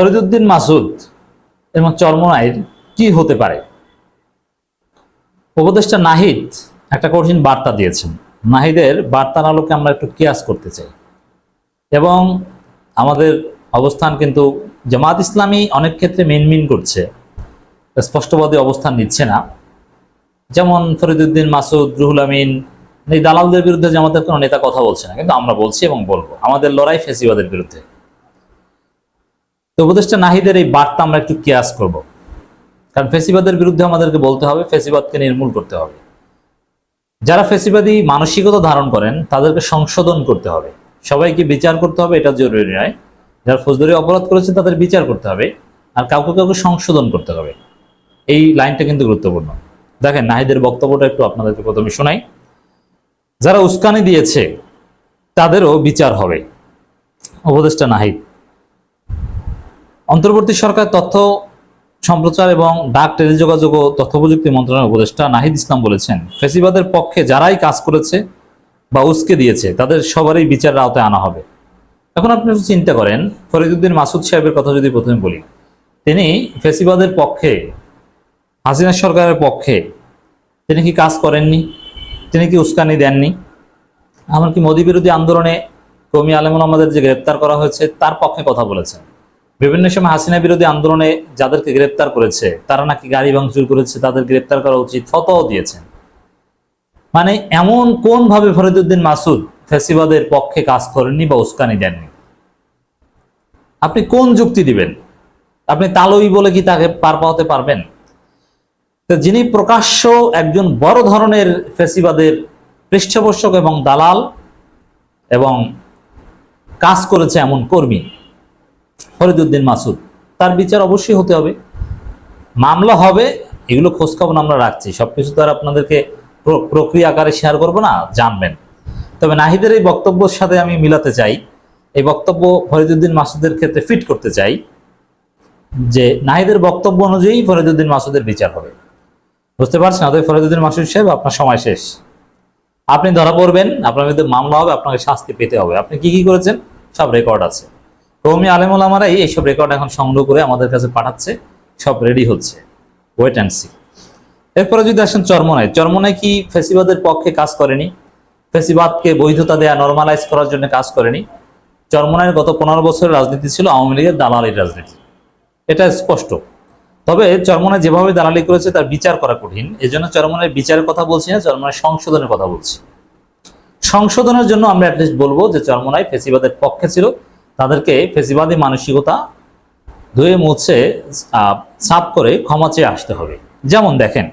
ফরিদউদ্দিন মাসুদ এবং চরমোনাইর কি হতে পারে? উপদেষ্টা নাহিদ একটা কঠিন বার্তা দিয়েছেন। নাহিদের বার্তার আলোকে আমরা একটু কিয়াস করতে চাই এবং আমাদের অবস্থান কিন্তু জামাত ইসলামী অনেক ক্ষেত্রে মিনমিন করছে, স্পষ্টবাদী অবস্থান নিচ্ছে না। যেমন ফরিদউদ্দিন মাসুদ, রুহুল আমিন, এই দালালদের বিরুদ্ধে জামাতের কোনো নেতা কথা বলছে না, কিন্তু আমরা বলছি এবং বলবো আমাদের লড়াই ফেসিবাদের বিরুদ্ধে। তো উপদেষ্টা নাহিদের এই বার্তা আমরা একটু কিয়াস করব, কারণ ফেসিবাদের বিরুদ্ধে আমাদেরকে বলতে হবে, ফেসিবাদকে নির্মূল করতে হবে। যারা ফেসিবাদী মানসিকতা ধারণ করেন তাদেরকে সংশোধন করতে হবে, সবাইকে বিচার করতে হবে, এটা জরুরি নয়। যারা ফৌজদারি অপরাধ করেছে তাদের বিচার করতে হবে, আর কাউকে কাউকে সংশোধন করতে হবে। এই লাইনটা কিন্তু গুরুত্বপূর্ণ। দেখেন নাহিদের বক্তব্যটা একটু আপনাদেরকে প্রথমে শোনাই। যারা উস্কানি দিয়েছে তাদেরও বিচার হবে। উপদেষ্টা নাহিদ। অন্তর্বর্তী সরকার তথ্য সম্প্রচার এবং ডাক টেলিযোগাযোগ ও তথ্য প্রযুক্তি মন্ত্রণালয়ের উপদেষ্টা নাহিদ ইসলাম বলেছেন, ফেসিবাদের পক্ষে যারাই কাজ করেছে বা উস্কে দিয়েছে তাদের সবারই বিচারের আওতায় আনা হবে। এখন আপনি চিন্তা করেন, ফরিদউদ্দিন মাসুদ সাহেবের কথা যদি প্রথমে বলি, তিনি ফেসিবাদের পক্ষে, হাসিনা সরকারের পক্ষে তিনি কি কাজ করেননি? তিনি কি উস্কানি দেননি? এমনকি মোদী বিরোধী আন্দোলনে কওমি আলেমুল আমাদের যে গ্রেপ্তার করা হয়েছে তার পক্ষে কথা বলেছেন। বিভিন্ন সময় হাসিনা বিরোধী আন্দোলনে যাদেরকে গ্রেপ্তার করেছে তারা নাকি গাড়ি ভাঙচুর করেছে, তাদের গ্রেপ্তার করা উচিত, ফতোয়াও দিয়েছেন। মানে এমন কোন ভাবে ফরিদউদ্দিন মাসুদ ফেসিবাদের পক্ষে কাজ করেননি বা উস্কানি দেননি? আপনি কোন যুক্তি দিবেন? আপনি তালই বলে কি তাকে পার পাওয়াতে পারবেন? তো যিনি প্রকাশ্য একজন বড় ধরনের ফেসিবাদের পৃষ্ঠপোষক এবং দালাল এবং কাজ করেছে এমন কর্মী ফরিদউদ্দিন মাসুদ, তার বিচার অবশ্যই হতে হবে, মামলা হবে। এগুলো খোঁজখবর আমরা রাখছি, সবকিছু তো আর আপনাদেরকে প্রক্রিয়া আকারে শেয়ার করবো না, জানবেন। তবে নাহিদের এই বক্তব্যের সাথে আমি মিলাতে চাই, এই বক্তব্য ফরিদউদ্দিন মাসুদের ক্ষেত্রে ফিট করতে চাই, যে নাহিদের বক্তব্য অনুযায়ী ফরিদউদ্দিন মাসুদের বিচার হবে। বুঝতে পারছেন? অতএব ফরিদউদ্দিন মাসুদ সাহেব, আপনার সময় শেষ। আপনি ধরা পড়বেন, আপনার বিরুদ্ধে মামলা হবে, আপনাকে শাস্তি পেতে হবে। আপনি কি কি করেছেন সব রেকর্ড আছে। কওমি আলেম ওলামারাই এইসব রেকর্ড এখন সংগ্রহ করে আমাদের কাছে পাঠাচ্ছে, সব রেডি হচ্ছে, ওয়েট অ্যান্ড সি। এরপরে যদি আসেন চরমোনাই, চরমোনাই কি ফেসিবাদের পক্ষে কাজ করেনি? ফেসিবাদকে বৈধতা দেয়া, নর্মালাইজ করার জন্য কাজ করেনি? চরমোনাইয়ের গত 15 বছরের রাজনীতি ছিল আওয়ামী লীগের দালালির রাজনীতি, এটা স্পষ্ট। তবে চরমোনাই যেভাবে দালালি করেছে তার বিচার করা কঠিন, এই জন্য চরমোনাইয়ের বিচারের কথা বলছি না, চরমোনাই সংশোধনের কথা বলছি। সংশোধনের জন্য আমরা অ্যাটলিস্ট বলবো যে চরমোনাই ফেসিবাদের পক্ষে ছিল, তাদেরকে ফেসিবাদী মানসিকতা ধুয়ে মুছে সাফ করে ক্ষমা চেয়ে আসতে হবে। যেমন দেখেন,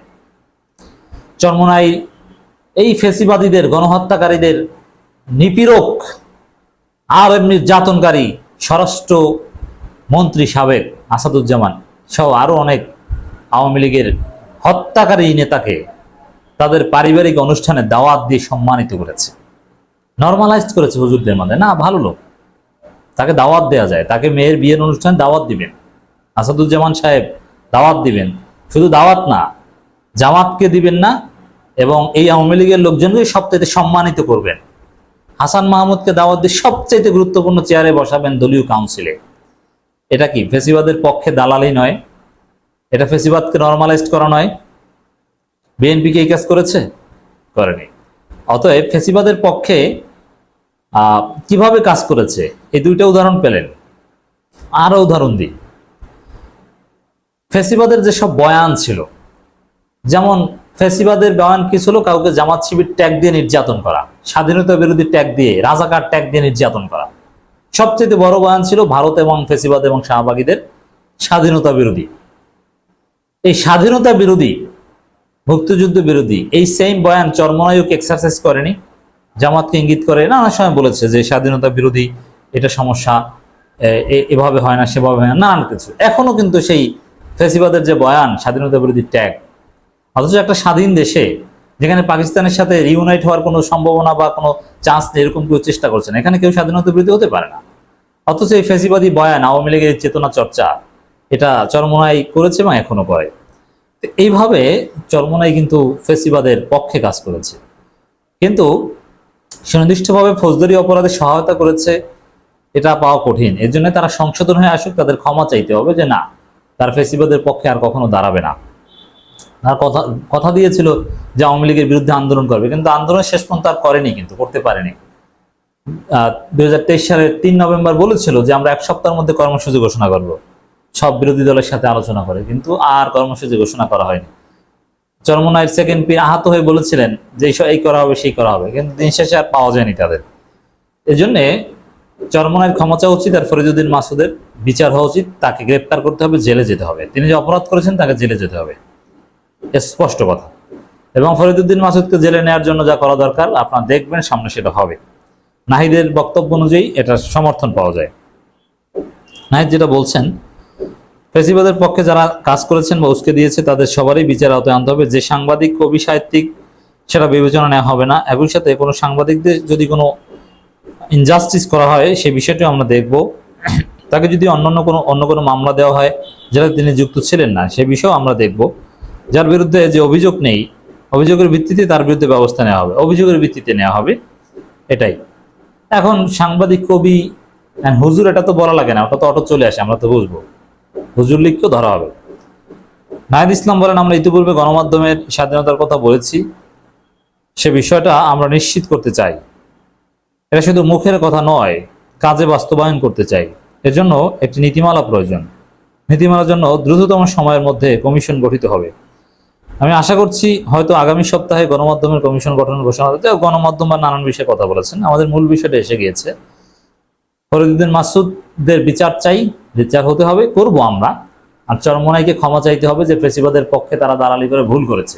চরমোনাই এই ফেসিবাদীদের, গণহত্যাকারীদের নিপীড়ক আর নির্যাতনকারী স্বরাষ্ট্র মন্ত্রী সাবেক আসাদুজ্জামান সহ আরো অনেক আওয়ামী লীগের হত্যাকারী নেতাকে তাদের পারিবারিক অনুষ্ঠানে দাওয়াত দিয়ে সম্মানিত করেছে, নর্মালাইজ করেছে হুজুরদের মধ্যে। না, ভালো লোক, তাকে দাওয়াত দেওয়া যায়, তাকে মেয়ের বিয়ের অনুষ্ঠানে দাওয়াত দিবেন, আসাদুজ্জামান সাহেব দাওয়াত দিবেন। শুধু দাওয়াত না, জামাতকে দিবেন না, এবং এই আওয়ামী লীগের লোকজনকে সবচাইতে সম্মানিত করবেন। হাসান মাহমুদকে দাওয়াত দিয়ে সবচাইতে গুরুত্বপূর্ণ চেয়ারে বসাবেন দলীয় কাউন্সিলে। এটা কি ফেসিবাদের পক্ষে দালালি নয়? এটা ফেসিবাদকে নর্মালাইজ করা নয়? বিএনপি কি এই কাজ করেছে? করেনি। অতএব ফেসিবাদের পক্ষে কিভাবে কাজ করেছে এই দুইটা উদাহরণ পেলেন। আরো উদাহরণ দিই, ফেসিবাদের যেসব বয়ান ছিল, যেমন ফেসিবাদের বয়ান কি ছিল? কাউকে জামাত শিবির ট্যাগ দিয়ে নির্যাতন করা, স্বাধীনতা বিরোধী ট্যাগ দিয়ে, রাজাকার ট্যাগ দিয়ে নির্যাতন করা। সবচেয়ে বড় বয়ান ছিল ভারত এবং ফেসিবাদ এবং শাহবাগীদের স্বাধীনতা বিরোধী। এই স্বাধীনতা বিরোধী, মুক্তিযুদ্ধ বিরোধী এই সেম বয়ান চরমোনাইকে এক্সারসাইজ করেনি? জামাতকে ইঙ্গিত করে নানা সময় বলেছে যে স্বাধীনতা বিরোধী, এটা সমস্যা, এভাবে হয় না, সেভাবে হয় না, নানান কিছু। এখনো কিন্তু সেই ফেসিবাদের যে বয়ান, স্বাধীনতা বিরোধী ট্যাগ। অথচ একটা স্বাধীন দেশে, যেখানে পাকিস্তানের সাথে রিউনাইট হওয়ার কোনো সম্ভাবনা বা কোনো চান্স নেই, এরকম কেউ চেষ্টা করছে না, এখানে কেউ স্বাধীনতা বিরোধী হতে পারে না। অথচ এই ফেসিবাদী বয়ান, আওয়ামী লীগের চেতনা চর্চা, এটা চরমোনাই করেছে এবং এখনো করে। এইভাবে চরমোনাই কিন্তু ফেসিবাদের পক্ষে কাজ করেছে, কিন্তু সুনির্দিষ্টভাবে ফৌজদারি অপরাধে সহায়তা করেছে, এটা পাওয়া কঠিন। এর জন্য তারা সংশোধন হয়ে আসুক, তাদের ক্ষমা চাইতে হবে যে না, তার ফেসিবাদের পক্ষে আর কখনো দাঁড়াবে না। তার কথা কথা দিয়েছিল যে আওয়ামী লীগের বিরুদ্ধে আন্দোলন করবে, কিন্তু আন্দোলন শেষ পর্যন্ত আর করেনি, কিন্তু করতে পারেনি। 2023 সালের 3 নভেম্বর বলেছিল যে আমরা 1 সপ্তাহের মধ্যে কর্মসূচি ঘোষণা করব, সব বিরোধী দলের সাথে আলোচনা করে, কিন্তু আর কর্মসূচি ঘোষণা করা হয়নি। চরমোনাইয়ের সেকেন্ড পীর আহত হয়ে বলেছিলেন যে এই করা হবে সেই করা হবে, কিন্তু দিন শেষে আর পাওয়া যায়নি তাদের। এই জন্যে চরমোনাইয়ের ক্ষমা চাওয়া উচিত, আর ফরিদউদ্দিন মাসুদের বিচার হওয়া উচিত। তাকে গ্রেপ্তার করতে হবে, জেলে যেতে হবে। তিনি যে অপরাধ করেছেন তাকে জেলে যেতে হবে, স্পষ্ট কথা। এবং ফরিদউদ্দিন মাসুদকে জেলে নেওয়ার জন্য যা করা দরকার আপনারা দেখবেন সামনে সেটা হবে। নাহিদের বক্তব্য অনুযায়ী এটা সমর্থন পাওয়া যায়। নাহিদ যেটা বলছেন, ফেসিবাদের পক্ষে যারা কাজ করেছেন বা উস্কে দিয়েছে তাদের সবারই বিচার আওতায় আনতে হবে। যে সাংবাদিক, কবি, সাহিত্যিক, সেটা বিবেচনা নেওয়া হবে না। একই সাথে কোনো সাংবাদিকদের যদি কোনো ইনজাস্টিস করা হয় সেই বিষয়টিও আমরা দেখব। তাকে যদি অন্য কোনো মামলা দেওয়া হয় যেটা তিনি যুক্ত ছিলেন না, সে বিষয়েও আমরা দেখব। যার বিরুদ্ধে যে অভিযোগ নেই, অভিযোগের ভিত্তিতে তার বিরুদ্ধে ব্যবস্থা নেওয়া হবে, অভিযোগের ভিত্তিতে নেওয়া হবে, এটাই। এখন সাংবাদিক, কবি, হুজুর, এটা তো বলা লাগে না, ওটা তো অটো চলে আসে, আমরা তো বুঝবো। হুজুর লীগকেও ধরা হবে। নাহিদ ইসলাম বলেন, আমরা ইতিপূর্বে গণমাধ্যমের স্বাধীনতার কথা বলেছি, সে বিষয়টা আমরা নিশ্চিত করতে চাই। এটা শুধু মুখের কথা নয়, কাজে বাস্তবায়ন করতে চাই। এর জন্য একটি নীতিমালা প্রয়োজন। নীতিমালার জন্য দ্রুততম সময়ের মধ্যে কমিশন গঠিত হবে। আমি আশা করছি হয়তো আগামী সপ্তাহে গণমাধ্যমের কমিশন গঠনের ঘোষণা হতে। গণমাধ্যম বা নানান বিষয়ে কথা বলেছেন, আমাদের মূল বিষয়টা এসে গিয়েছে। ফরিদউদ্দিন মাসুদদের বিচার চাই, বিচার হতে হবে, করব আমরা। আর চরমোনাইকে ক্ষমা চাইতে হবে যে ফেসিবাদের পক্ষে তারা দালালি করে ভুল করেছে।